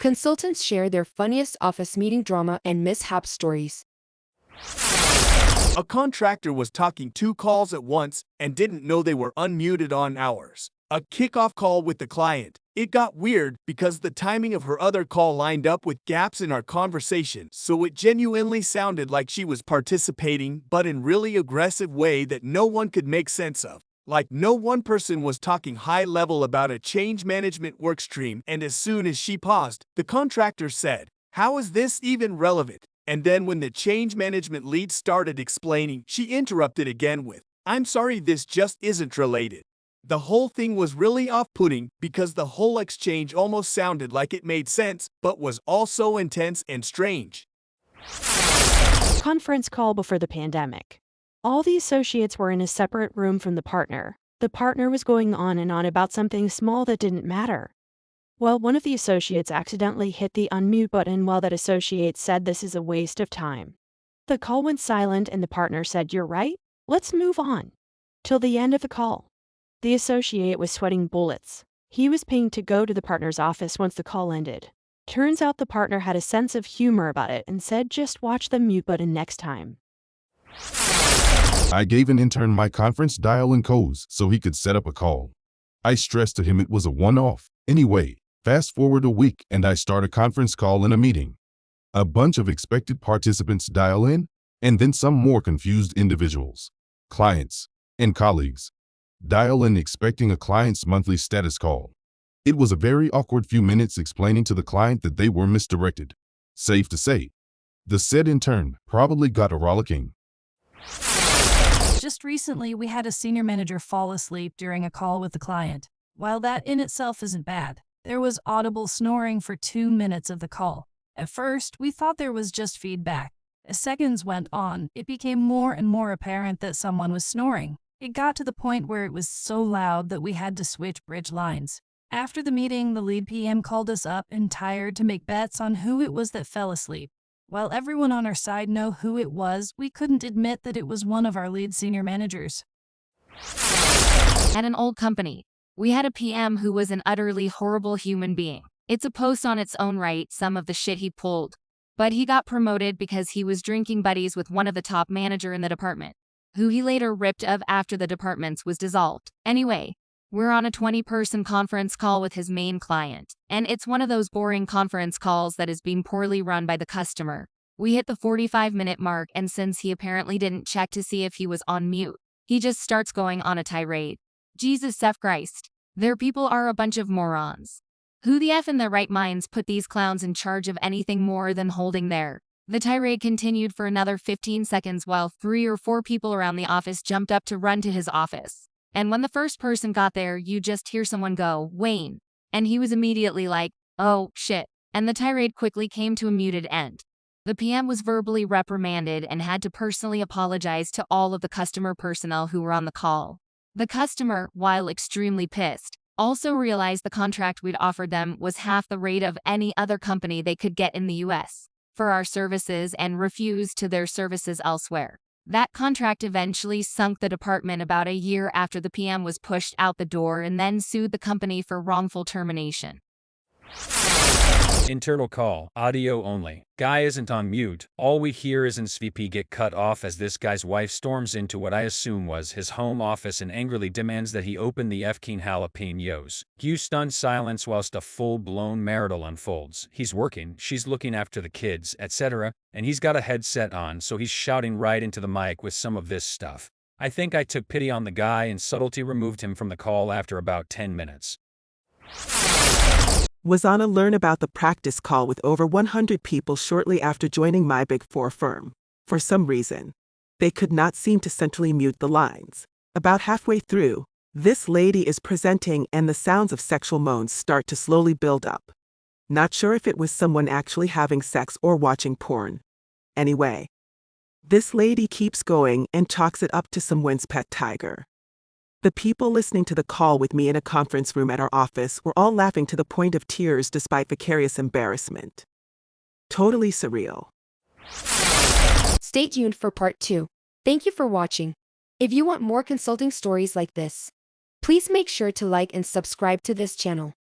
Consultants share their funniest office meeting drama and mishap stories. A contractor was talking 2 calls at once and didn't know they were unmuted on ours. A kickoff call with the client. It got weird because the timing of her other call lined up with gaps in our conversation, so it genuinely sounded like she was participating, but in really aggressive way that no one could make sense of. Like no one person was talking high level about a change management workstream, and as soon as she paused, the contractor said, "How is this even relevant?" And then when the change management lead started explaining, she interrupted again with, "I'm sorry, this just isn't related." The whole thing was really off-putting because the whole exchange almost sounded like it made sense, but was also intense and strange. Conference call before the pandemic. All the associates were in a separate room from the partner. The partner was going on and on about something small that didn't matter. Well, one of the associates accidentally hit the unmute button while that associate said this is a waste of time. The call went silent and the partner said, "You're right, let's move on." Till the end of the call. The associate was sweating bullets. He was pinged to go to the partner's office once the call ended. Turns out the partner had a sense of humor about it and said just watch the mute button next time. I gave an intern my conference dial-in codes so he could set up a call. I stressed to him it was a one-off. Anyway, fast forward a week and I start a conference call in a meeting. A bunch of expected participants dial in, and then some more confused individuals, clients, and colleagues dial in expecting a client's monthly status call. It was a very awkward few minutes explaining to the client that they were misdirected. Safe to say, the said intern probably got a rollicking. Just recently, we had a senior manager fall asleep during a call with the client. While that in itself isn't bad, there was audible snoring for 2 minutes of the call. At first, we thought there was just feedback. As seconds went on, it became more and more apparent that someone was snoring. It got to the point where it was so loud that we had to switch bridge lines. After the meeting, the lead PM called us up and tired to make bets on who it was that fell asleep. While everyone on our side knew who it was, we couldn't admit that it was one of our lead senior managers. At an old company, we had a PM who was an utterly horrible human being. It's a post on its own right, some of the shit he pulled. But he got promoted because he was drinking buddies with one of the top manager in the department, who he later ripped of after the department was dissolved. Anyway, we're on a 20-person conference call with his main client, and it's one of those boring conference calls that is being poorly run by the customer. We hit the 45-minute mark, and since he apparently didn't check to see if he was on mute, he just starts going on a tirade. Jesus F. Christ. Their people are a bunch of morons. Who the F in their right minds put these clowns in charge of anything more than holding their... The tirade continued for another 15 seconds while 3 or 4 people around the office jumped up to run to his office. And when the first person got there, you just hear someone go, "Wayne." And he was immediately like, "Oh, shit." And the tirade quickly came to a muted end. The PM was verbally reprimanded and had to personally apologize to all of the customer personnel who were on the call. The customer, while extremely pissed, also realized the contract we'd offered them was half the rate of any other company they could get in the US for our services and refused to their services elsewhere. That contract eventually sunk the department about a year after the PM was pushed out the door and then sued the company for wrongful termination. Internal call, audio only. Guy isn't on mute. All we hear is SVP get cut off as this guy's wife storms into what I assume was his home office and angrily demands that he open the F-king jalapenos. Cue stunned silence whilst a full-blown marital unfolds. He's working, she's looking after the kids, etc., and he's got a headset on, so he's shouting right into the mic with some of this stuff. I think I took pity on the guy and subtlety removed him from the call after about 10 minutes. Was on a learn about the practice call with over 100 people shortly after joining my Big Four firm. For some reason, they could not seem to centrally mute the lines. About halfway through, this lady is presenting and the sounds of sexual moans start to slowly build up. Not sure if it was someone actually having sex or watching porn. Anyway, this lady keeps going and chalks it up to someone's pet tiger. The people listening to the call with me in a conference room at our office were all laughing to the point of tears despite vicarious embarrassment. Totally surreal. Stay tuned for part 2. Thank you for watching. If you want more consulting stories like this, please make sure to like and subscribe to this channel.